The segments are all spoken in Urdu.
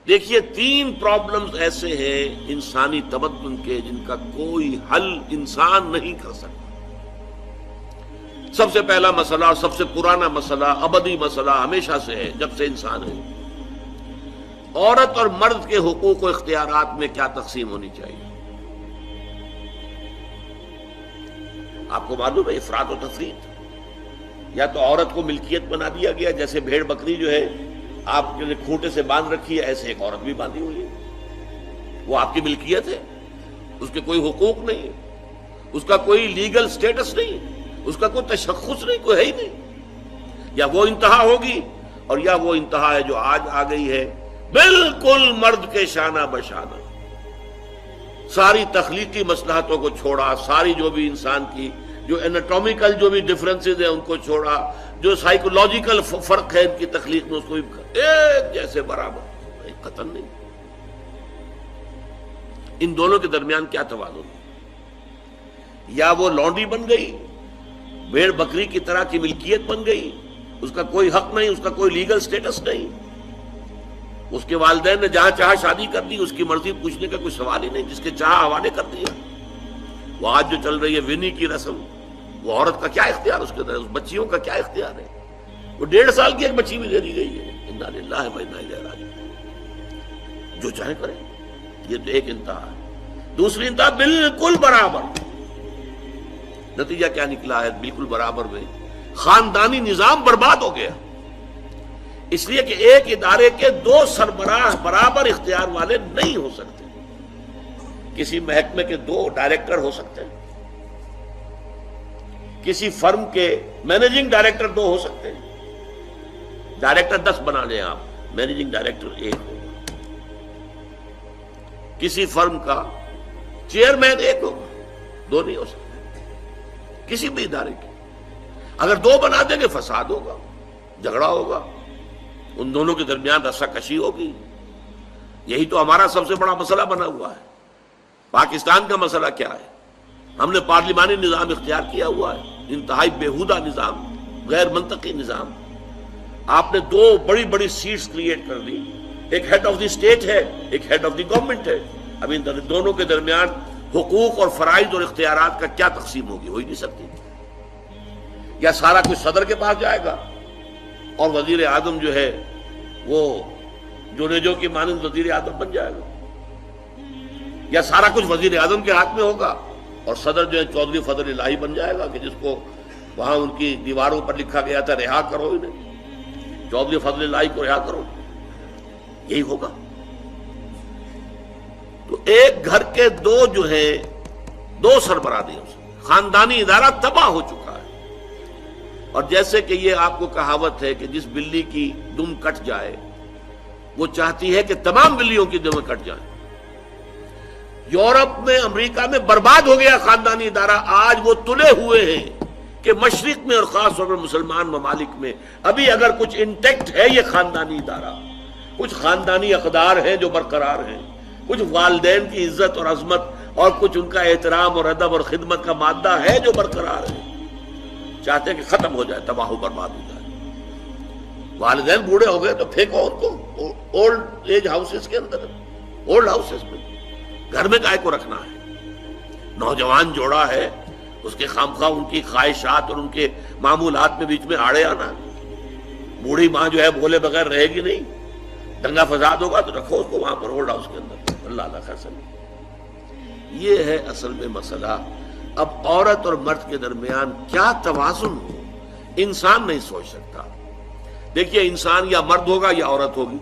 دیکھیے 3 پرابلمز ایسے ہیں انسانی تمدن کے جن کا کوئی حل انسان نہیں کر سکتا۔ سب سے پہلا مسئلہ اور سب سے پرانا مسئلہ، ابدی مسئلہ ہمیشہ سے ہے جب سے انسان ہے، عورت اور مرد کے حقوق و اختیارات میں کیا تقسیم ہونی چاہیے۔ آپ کو معلوم ہے افراط و تفریط، یا تو عورت کو ملکیت بنا دیا گیا، جیسے بھیڑ بکری جو ہے آپ کے لیے کھوٹے سے باندھ رکھی ہے، ایسے ایک عورت بھی باندھی ہوئی ہے، وہ آپ کی ملکیت ہے، اس کے کوئی حقوق نہیں ہے، اس کا کوئی لیگل سٹیٹس نہیں، اس کا کوئی تشخص نہیں، کوئی ہے ہی نہیں۔ یا وہ انتہا ہوگی اور یا وہ انتہا ہے جو آج آ گئی ہے، بالکل مرد کے شانہ بشانہ، ساری تخلیقی مصلحتوں کو چھوڑا، ساری جو بھی انسان کی جو انیٹومیکل جو بھی ڈفرنسز ہیں ان کو چھوڑا، جو سائیکولوجیکل فرق ہے ان کی تخلیق میں، اس کو ایک جیسے برابر، ایک قطن نہیں۔ ان دونوں کے درمیان کیا توازن ہے؟ یا وہ لونڈی بن گئی، بھیڑ بکری کی طرح کی ملکیت بن گئی، اس کا کوئی حق نہیں، اس کا کوئی لیگل سٹیٹس نہیں، اس کے والدین نے جہاں چاہا شادی کر دی، اس کی مرضی پوچھنے کا کوئی سوال ہی نہیں، جس کے چاہا حوالے کر دیا۔ وہ آج جو چل رہی ہے ونی کی رسم، وہ عورت کا کیا اختیار اس کے اندر، اس بچیوں کا کیا اختیار ہے؟ وہ 1.5 سال کی ایک بچی بھی دے دی گئی ہے، انا للہ و انا الیہ راجعون، جو چاہے کرے۔ یہ تو ایک انتہا ہے۔ دوسری انتہا بالکل برابر، نتیجہ کیا نکلا ہے؟ بالکل برابر میں خاندانی نظام برباد ہو گیا، اس لیے کہ ایک ادارے کے 2 سربراہ برابر اختیار والے نہیں ہو سکتے۔ کسی محکمے کے 2 ڈائریکٹر ہو سکتے ہیں، کسی فرم کے مینیجنگ ڈائریکٹر 2 ہو سکتے ہیں، ڈائریکٹر 10 بنا لیں آپ، مینیجنگ ڈائریکٹر 1 ہوگا، کسی فرم کا چیئرمین 1 ہوگا، 2 نہیں ہو سکتے کسی بھی ادارے کے۔ اگر 2 بنا دیں گے فساد ہوگا، جھگڑا ہوگا، ان دونوں کے درمیان رسا کشی ہوگی۔ یہی تو ہمارا سب سے بڑا مسئلہ بنا ہوا ہے۔ پاکستان کا مسئلہ کیا ہے؟ ہم نے پارلیمانی نظام اختیار کیا ہوا ہے، انتہائی بیہودہ نظام، غیر منطقی نظام۔ آپ نے 2 بڑی بڑی سیٹس کریٹ کر دی، ایک ہیڈ آف دی اسٹیٹ ہے، ایک ہیڈ آف دی گورنمنٹ ہے۔ اب ان دونوں کے درمیان حقوق اور فرائض اور اختیارات کا کیا تقسیم ہوگی؟ ہو ہی نہیں سکتی۔ یا سارا کچھ صدر کے پاس جائے گا اور وزیر اعظم جو ہے وہ جونیجو کی مانند وزیر اعظم بن جائے گا، یا سارا کچھ وزیر اعظم کے ہاتھ میں ہوگا اور صدر جو ہے چودھری فضل الہی بن جائے گا، کہ جس کو وہاں ان کی دیواروں پر لکھا گیا تھا رہا کرو انہیں، چودھری فضل الہی کو رہا کرو، یہی ہوگا۔ تو ایک گھر کے 2 جو ہیں 2 سربراہ نہیں ہو سکتے، خاندانی ادارہ تباہ ہو چکا ہے۔ اور جیسے کہ یہ آپ کو کہاوت ہے کہ جس بلی کی دم کٹ جائے وہ چاہتی ہے کہ تمام بلیوں کی دمیں کٹ جائیں۔ یورپ میں، امریکہ میں برباد ہو گیا خاندانی ادارہ، آج وہ تلے ہوئے ہیں کہ مشرق میں اور خاص طور پر مسلمان ممالک میں ابھی اگر کچھ انٹیکٹ ہے یہ خاندانی ادارہ، کچھ خاندانی اقدار ہیں جو برقرار ہیں، کچھ والدین کی عزت اور عظمت اور کچھ ان کا احترام اور ادب اور خدمت کا مادہ ہے جو برقرار ہے۔ چاہتے ہیں کہ ختم ہو جائے، تباہ و برباد ہو جائے۔ والدین بوڑھے ہو گئے تو پھینکو ان کو اولڈ ایج ہاؤسز کے اندر، اولڈ ہاؤسز میں، گھر میں کائے کو رکھنا ہے؟ نوجوان جوڑا ہے، اس کے خامخواہ ان کی خواہشات اور ان کے معمولات میں بیچ میں آڑے آنا۔ بوڑھی ماں جو ہے بولے بغیر رہے گی نہیں، دنگا فساد ہوگا تو رکھو اس کو وہاں پر اولڈ ہاؤس کے اندر۔ اللہ اللہ خیر سمجھ، یہ ہے اصل میں مسئلہ۔ اب عورت اور مرد کے درمیان کیا توازن ہو، انسان نہیں سوچ سکتا۔ دیکھیے انسان یا مرد ہوگا یا عورت ہوگی۔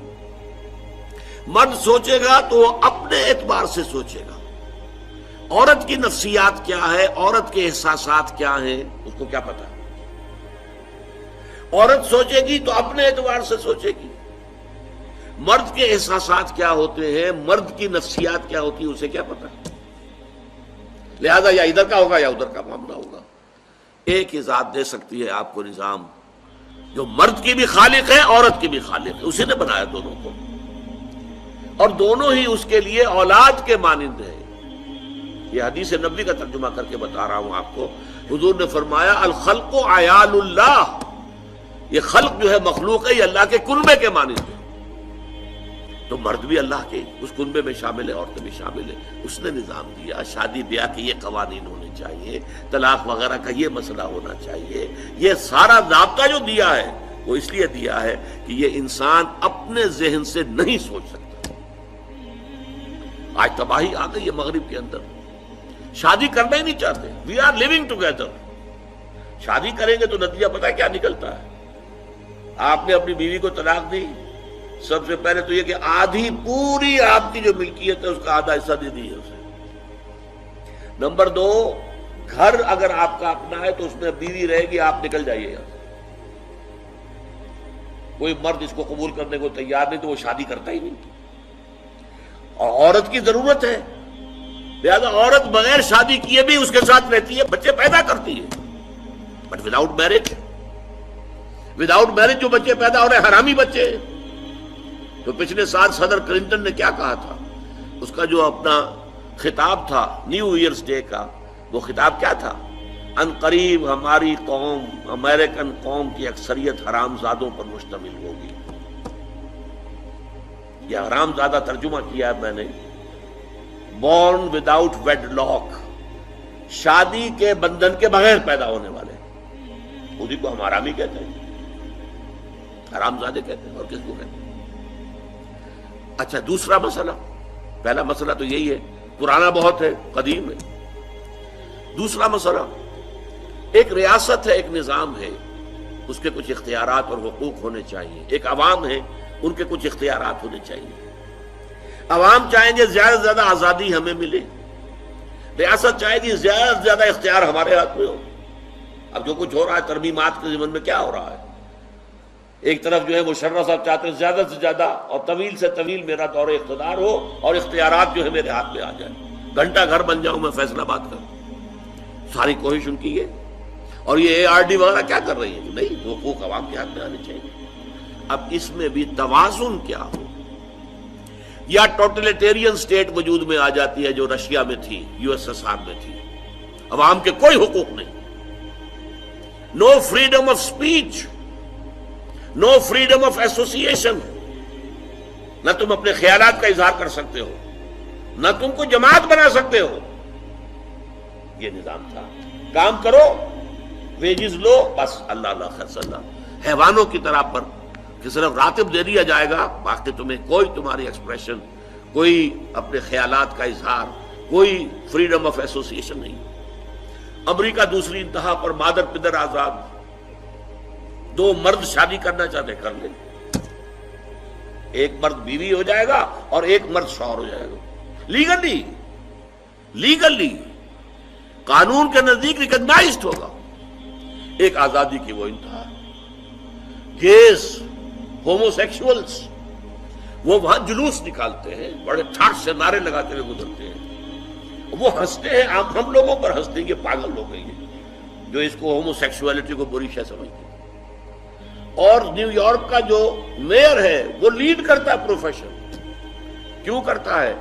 مرد سوچے گا تو وہ اپنے اعتبار سے سوچے گا، عورت کی نفسیات کیا ہے، عورت کے احساسات کیا ہیں، اس کو کیا پتا۔ عورت سوچے گی تو اپنے اعتبار سے سوچے گی، مرد کے احساسات کیا ہوتے ہیں، مرد کی نفسیات کیا ہوتی ہے، اسے کیا پتا۔ لہذا یا ادھر کا ہوگا یا ادھر کا معاملہ ہوگا۔ ایک ہی ذات دے سکتی ہے آپ کو نظام، جو مرد کی بھی خالق ہے عورت کی بھی خالق ہے، اسی نے بنایا دونوں کو، اور دونوں ہی اس کے لیے اولاد کے مانند ہیں۔ یہ حدیث نبوی کا ترجمہ کر کے بتا رہا ہوں آپ کو۔ حضور نے فرمایا الخلق عیال اللہ، یہ خلق جو ہے مخلوق ہے، یہ اللہ کے کلبے کے مانند ہے۔ تو مرد بھی اللہ کے اس کنبے میں شامل ہے، عورتیں بھی شامل ہے. اس نے نظام دیا، شادی بیاہ کے یہ قوانین ہونے چاہیے، طلاق وغیرہ کا یہ مسئلہ ہونا چاہیے. یہ سارا ضابطہ جو دیا ہے وہ اس لیے دیا ہے کہ یہ انسان اپنے ذہن سے نہیں سوچ سکتا. آج تباہی آ گئی ہے مغرب کے اندر، شادی کرنا ہی نہیں چاہتے. We are living together. شادی کریں گے تو نتیجہ پتہ ہے کیا نکلتا ہے؟ آپ نے اپنی بیوی کو طلاق دی، سب سے پہلے تو یہ کہ آدھی پوری آپ کی جو ملکیت ہے اس کا آدھا حصہ دے دیے اسے. نمبر 2، گھر اگر آپ کا اپنا ہے تو اس میں بیوی رہے گی، آپ نکل جائیے یہاں. کوئی مرد اس کو قبول کرنے کو تیار نہیں تو وہ شادی کرتا ہی نہیں. اور عورت کی ضرورت ہے، لہذا عورت بغیر شادی کیے بھی اس کے ساتھ رہتی ہے، بچے پیدا کرتی ہے. بٹ وداؤٹ میرج جو بچے پیدا ہو رہے ہیں حرامی بچے. تو پچھلے سال صدر کلنٹن نے کیا کہا تھا؟ اس کا جو اپنا خطاب تھا نیو ایئرز ڈے کا، وہ خطاب کیا تھا؟ ان قریب ہماری قوم، امریکن قوم کی اکثریت حرام زادوں پر مشتمل ہوگی. یہ حرام زادہ ترجمہ کیا ہے میں نے، بورن وداؤٹ ویڈ لاک، شادی کے بندھن کے بغیر پیدا ہونے والے. اسی کو ہم حرامی کہتے ہیں، حرام زادے کہتے ہیں. اور کس کو کہتے ہیں؟ اچھا، دوسرا مسئلہ، پہلا مسئلہ تو یہی ہے، پرانا بہت ہے، قدیم ہے. دوسرا مسئلہ، ایک ریاست ہے، ایک نظام ہے، اس کے کچھ اختیارات اور حقوق ہونے چاہیے. ایک عوام ہے، ان کے کچھ اختیارات ہونے چاہیے. عوام چاہیں گے زیادہ سے زیادہ آزادی ہمیں ملے، ریاست چاہے گی زیادہ سے زیادہ اختیار ہمارے ہاتھ میں ہو. اب جو کچھ ہو رہا ہے ترمیمات کے ضمن میں کیا ہو رہا ہے؟ ایک طرف جو ہے مشرف صاحب چاہتے ہیں زیادہ سے زیادہ اور طویل سے طویل میرا دور اقتدار ہو اور اختیارات جو ہے میرے ہاتھ میں آ جائے، گھنٹہ گھر بن جاؤں میں فیصلہ بات کروں. ساری کوشش ان کی ہے. اور یہ ARD وغیرہ کیا کر رہی ہے؟ نہیں، حقوق عوام کے ہاتھ میں آنے چاہیے. اب اس میں بھی توازن کیا ہو؟ یا ٹوٹلیٹیرین سٹیٹ وجود میں آ جاتی ہے جو رشیا میں تھی، USSR میں تھی، عوام کے کوئی حقوق نہیں، no freedom of speech, no freedom of association. نہ تم اپنے خیالات کا اظہار کر سکتے ہو، نہ تم کو جماعت بنا سکتے ہو. یہ نظام تھا. کام کرو، ویجز لو، بس اللہ اللہ خیر صلی اللہ. حیوانوں کی طرح پر کہ صرف راتب دے دیا جائے گا، باقی تمہیں کوئی تمہاری ایکسپریشن، کوئی اپنے خیالات کا اظہار، کوئی فریڈم آف ایسوسیشن نہیں. امریکہ دوسری انتہا پر، مادر پدر آزاد. 2 مرد شادی کرنا چاہتے کر لیں، ایک مرد بیوی ہو جائے گا اور ایک مرد شوہر ہو جائے گا. لیگلی قانون کے نزدیک ریکگنائزڈ ہوگا. ایک آزادی کی وہ انتہا. گیز، ہومو سیکشولز، وہ وہاں جلوس نکالتے ہیں، بڑے ٹھاٹ سے نعرے لگاتے ہوئے گزرتے ہیں. وہ ہنستے ہیں، ہم لوگوں پر ہنستے ہیں، یہ پاگل لوگ ہیں یہ جو اس کو ہومو سیکشولیٹی کو بری شے سمجھتے ہیں. اور نیو یارک کا جو میئر ہے وہ لیڈ کرتا ہے پروفیشن. کیوں کرتا ہے؟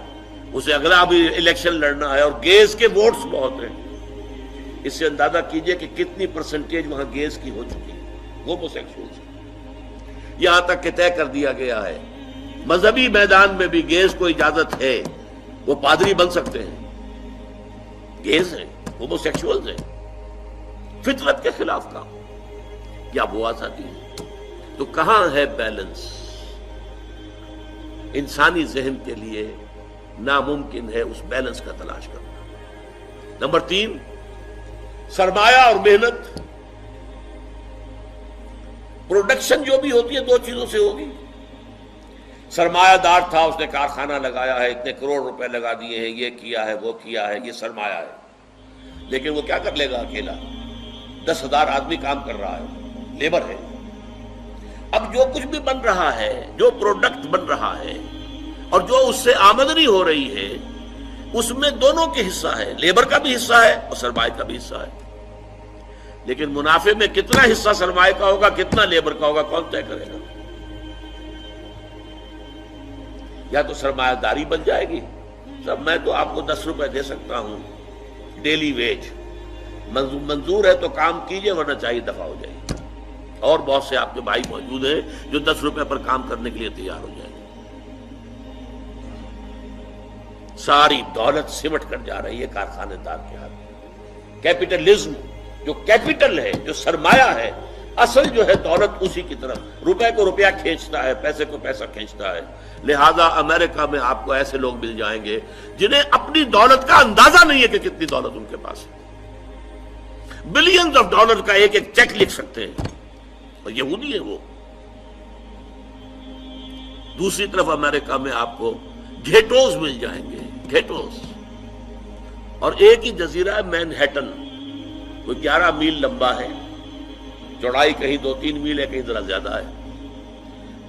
اسے اگلا بھی الیکشن لڑنا ہے اور گیز کے ووٹس بہت ہیں. اس سے اندازہ کیجئے کہ کتنی پرسنٹیج وہاں گیز کی ہو چکی ہے، ہومو سیکشولز. یہاں تک کہ طے کر دیا گیا ہے مذہبی میدان میں بھی گیز کو اجازت ہے، وہ پادری بن سکتے ہیں. گیز ہیں، ہومو سیکشولز ہیں. فطرت کے خلاف کام، یا وہ آزادی ہے؟ تو کہاں ہے بیلنس؟ انسانی ذہن کے لیے ناممکن ہے اس بیلنس کا تلاش کرنا. نمبر 3، سرمایہ اور محنت. پروڈکشن جو بھی ہوتی ہے 2 چیزوں سے ہوگی. سرمایہ دار تھا، اس نے کارخانہ لگایا ہے، اتنے کروڑ روپے لگا دیے ہیں، یہ کیا ہے، وہ کیا ہے، یہ سرمایہ ہے. لیکن وہ کیا کر لے گا اکیلا؟ 10,000 آدمی کام کر رہا ہے، لیبر ہے. اب جو کچھ بھی بن رہا ہے، جو پروڈکٹ بن رہا ہے اور جو اس سے آمدنی ہو رہی ہے، اس میں دونوں کے حصہ ہے، لیبر کا بھی حصہ ہے اور سرمایہ کا بھی حصہ ہے. لیکن منافع میں کتنا حصہ سرمایہ کا ہوگا، کتنا لیبر کا ہوگا، کون طے کرے گا؟ یا تو سرمایہ داری بن جائے گی، سب میں تو آپ کو 10 روپے دے سکتا ہوں ڈیلی ویج، منظور ہے تو کام کیجئے ورنہ چاہیے دفع ہو جائے گی. اور بہت سے آپ کے بھائی موجود ہیں جو 10 روپے پر کام کرنے کے لیے تیار ہو جائیں گے. ساری دولت سمٹ کر جا رہی ہے کارخانے دار کے ہاتھ میں۔ کیپٹلزم جو کیپٹل ہے، جو سرمایہ ہے، اصل جو ہے دولت اسی کی طرف، روپے کو روپیہ کھینچتا ہے، پیسے کو پیسہ کھینچتا ہے۔ لہذا امریکہ میں آپ کو ایسے لوگ مل جائیں گے جنہیں اپنی دولت کا اندازہ نہیں ہے کہ کتنی دولت ان کے پاس ہے، بلینز آف ڈالر کا ایک ایک چیک لکھ سکتے ہیں، اور یہودی ہے وہ۔ دوسری طرف امریکہ میں آپ کو گھیٹوز مل جائیں گے، گھیٹوز، اور ایک ہی جزیرہ ہے مینہٹن، کوئی 11 میل لمبا ہے، چوڑائی کہیں 2-3 میل ہے، کہیں ذرا زیادہ ہے۔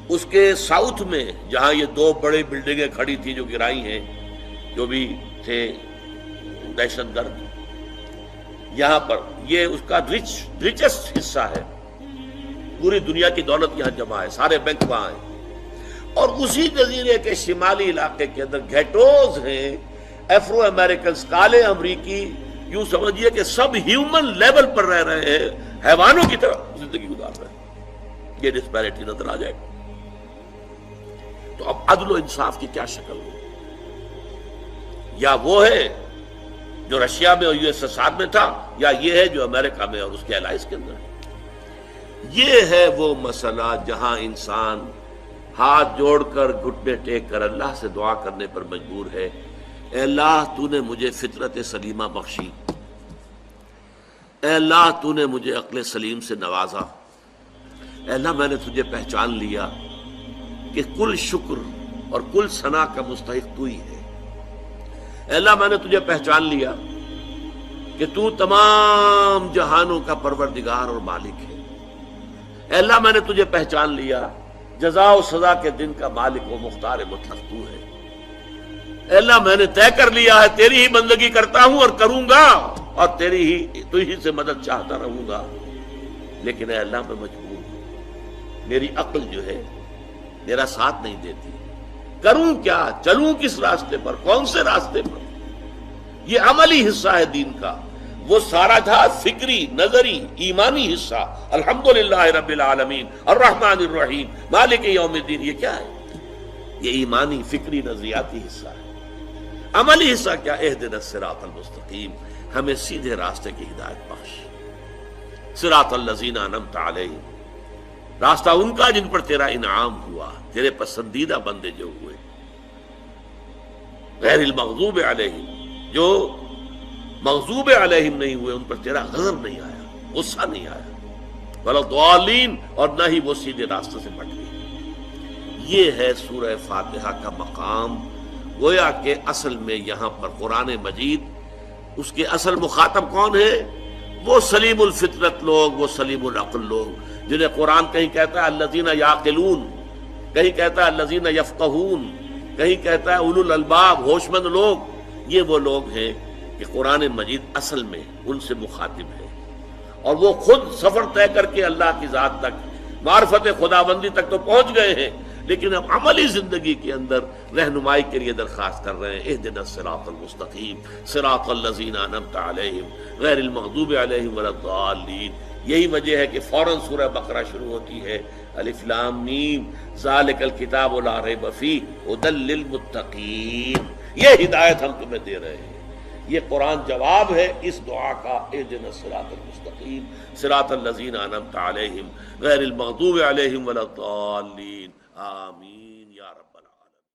اس کے ساؤتھ میں جہاں یہ 2 بڑی بلڈنگیں کھڑی تھی جو گرائی ہیں، جو بھی تھے دہشت گرد، یہاں پر یہ اس کا ریچسٹ حصہ ہے، پوری دنیا کی دولت یہاں جمع ہے، سارے بینک وہاں ہیں۔ اور اسی جزیرے کے شمالی علاقے کے اندر گھیٹوز ہیں، افرو امریکنز، کالے امریکی، یوں سمجھیے کہ سب ہیومن لیول پر رہ رہے ہیں، حیوانوں کی طرح زندگی گزار رہے ہیں۔ یہ ڈسپیرٹی نظر آ جائے گا۔ تو اب عدل و انصاف کی کیا شکل ہو؟ یا وہ ہے جو رشیا میں اور USSR میں تھا، یا یہ ہے جو امریکہ میں اور اس کے الائز کے اندر ہے۔ یہ ہے وہ مسئلہ جہاں انسان ہاتھ جوڑ کر، گھٹنے ٹیک کر اللہ سے دعا کرنے پر مجبور ہے، اے اللہ تو نے مجھے فطرت سلیمہ بخشی، اے اللہ تو نے مجھے عقل سلیم سے نوازا، اے اللہ میں نے تجھے پہچان لیا کہ کل شکر اور کل ثنا کا مستحق تو ہی ہے، اے اللہ میں نے تجھے پہچان لیا کہ تو تمام جہانوں کا پروردگار اور مالک ہے، اے اللہ میں نے تجھے پہچان لیا جزا و سزا کے دن کا مالک و مختار مطلق تو ہے، اے اللہ میں نے طے کر لیا ہے تیری ہی بندگی کرتا ہوں اور کروں گا، اور تو ہی سے مدد چاہتا رہوں گا، لیکن اے اللہ میں مجبور ہوں، میری عقل جو ہے میرا ساتھ نہیں دیتی، کروں کیا، چلوں کس راستے پر، کون سے راستے پر؟ یہ عملی حصہ ہے دین کا، وہ سارا تھا فکری، نظری، ایمانی حصہ، الحمدللہ رب العالمین الرحمن الرحیم مالک یوم الدین، یہ کیا ہے؟ یہ ایمانی، فکری، نظریاتی حصہ ہے۔ عملی حصہ کیا؟ اہدنا الصراط المستقیم، ہمیں سیدھے راستے کی ہدایت بخش، صراط الذین انعمت علیہم، راستہ ان کا جن پر تیرا انعام ہوا، تیرے پسندیدہ بندے جو ہوئے، غیر المغضوب علیہم، جو مغضوب علیہم نہیں ہوئے، ان پر تیرا غضب نہیں آیا، غصہ نہیں آیا، ولا الضالین، اور نہ ہی وہ سیدھے راستے سے بٹ گئے۔ یہ ہے سورہ فاتحہ کا مقام۔ گویا کہ اصل میں یہاں پر قرآن مجید، اس کے اصل مخاطب کون ہے؟ وہ سلیم الفطرت لوگ، وہ سلیم العقل لوگ، جنہیں قرآن کہیں کہتا ہے الذین یعقلون، کہیں کہتا ہے الذین یفقہون، کہیں کہتا ہے اولو الالباب، ہوش مند لوگ۔ یہ وہ لوگ ہیں کہ قرآن مجید اصل میں ان سے مخاطب ہے، اور وہ خود سفر طے کر کے اللہ کی ذات تک، معرفت خداوندی تک تو پہنچ گئے ہیں، لیکن اب عملی زندگی کے اندر رہنمائی کے لیے درخواست کر رہے ہیں، اہدنا الصراط المستقیم صراط الذین انعمت علیہم غیر المغضوب علیہم ولا الضالین۔ یہی وجہ ہے کہ فوراً سورہ بقرہ شروع ہوتی ہے، الف لام میم ذالک الکتاب لا ریب فیہ ھدی للمتقین، یہ ہدایت ہم تمہیں دے رہے ہیں۔ یہ قرآن جواب ہے اس دعا کا، اہدنا الصراط المستقیم صراط الذین انعمت علیہم غیر المغضوب علیہم ولا الضالین، آمین۔